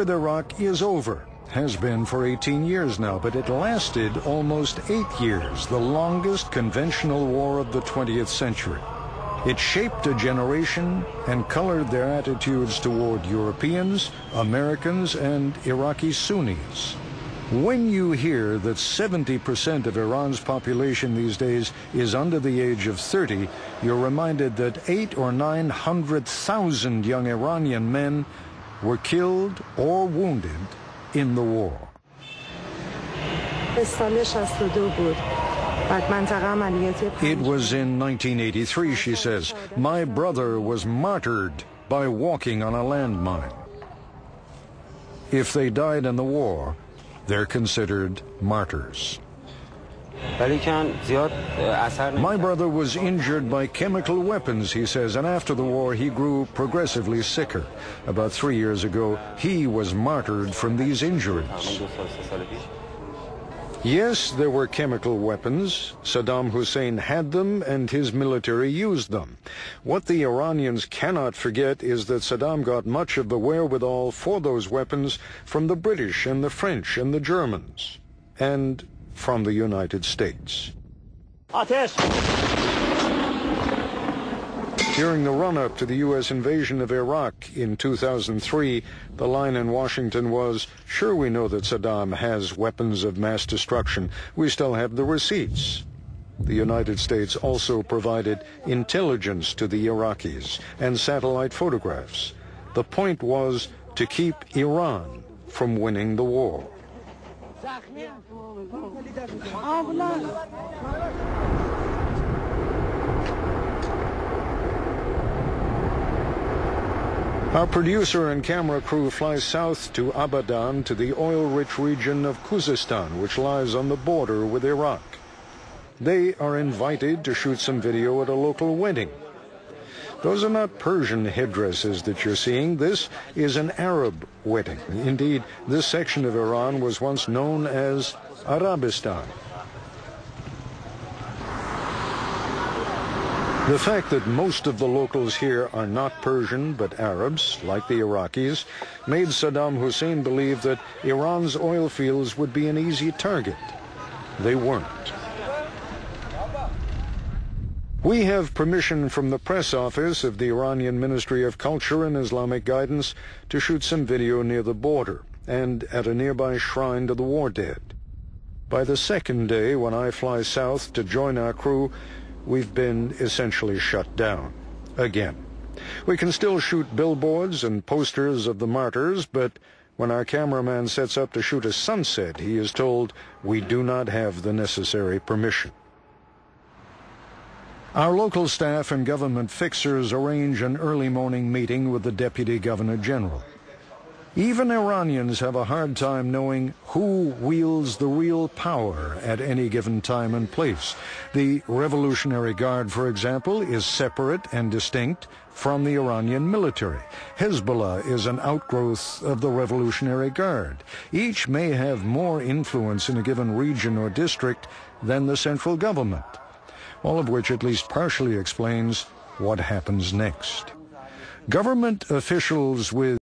with Iraq is over. Has been for 18 years now, but it lasted almost 8 years, the longest conventional war of the 20th century. It shaped a generation and colored their attitudes toward Europeans, Americans, and Iraqi Sunnis. When you hear that 70% of Iran's population these days is under the age of 30, you're reminded that 800,000 or 900,000 young Iranian men were killed or wounded in the war. It was in 1983, she says. My brother was martyred by walking on a landmine. If they died in the war, they're considered martyrs. My brother was injured by chemical weapons, he says, and after the war he grew progressively sicker. About 3 years ago, he was martyred from these injuries. Yes, there were chemical weapons. Saddam Hussein had them and his military used them. What the Iranians cannot forget is that Saddam got much of the wherewithal for those weapons from the British and the French and the Germans, and from the United States. During the run-up to the U.S. invasion of Iraq in 2003, the line in Washington was, sure, we know that Saddam has weapons of mass destruction. We still have the receipts. The United States also provided intelligence to the Iraqis and satellite photographs. The point was to keep Iran from winning the war. Our producer and camera crew fly south to Abadan, to the oil-rich region of Khuzestan, which lies on the border with Iraq. They are invited to shoot some video at a local wedding. Those are not Persian headdresses that you're seeing. This is an Arab wedding. Indeed, this section of Iran was once known as Arabistan. The fact that most of the locals here are not Persian but Arabs, like the Iraqis, made Saddam Hussein believe that Iran's oil fields would be an easy target. They weren't. We have permission from the press office of the Iranian Ministry of Culture and Islamic Guidance to shoot some video near the border and at a nearby shrine to the war dead. By the second day, when I fly south to join our crew, we've been essentially shut down again. We can still shoot billboards and posters of the martyrs, but when our cameraman sets up to shoot a sunset, he is told we do not have the necessary permission. Our local staff and government fixers arrange an early morning meeting with the Deputy Governor General. Even Iranians have a hard time knowing who wields the real power at any given time and place. The Revolutionary Guard, for example, is separate and distinct from the Iranian military. Hezbollah is an outgrowth of the Revolutionary Guard. Each may have more influence in a given region or district than the central government, all of which at least partially explains what happens next. Government officials with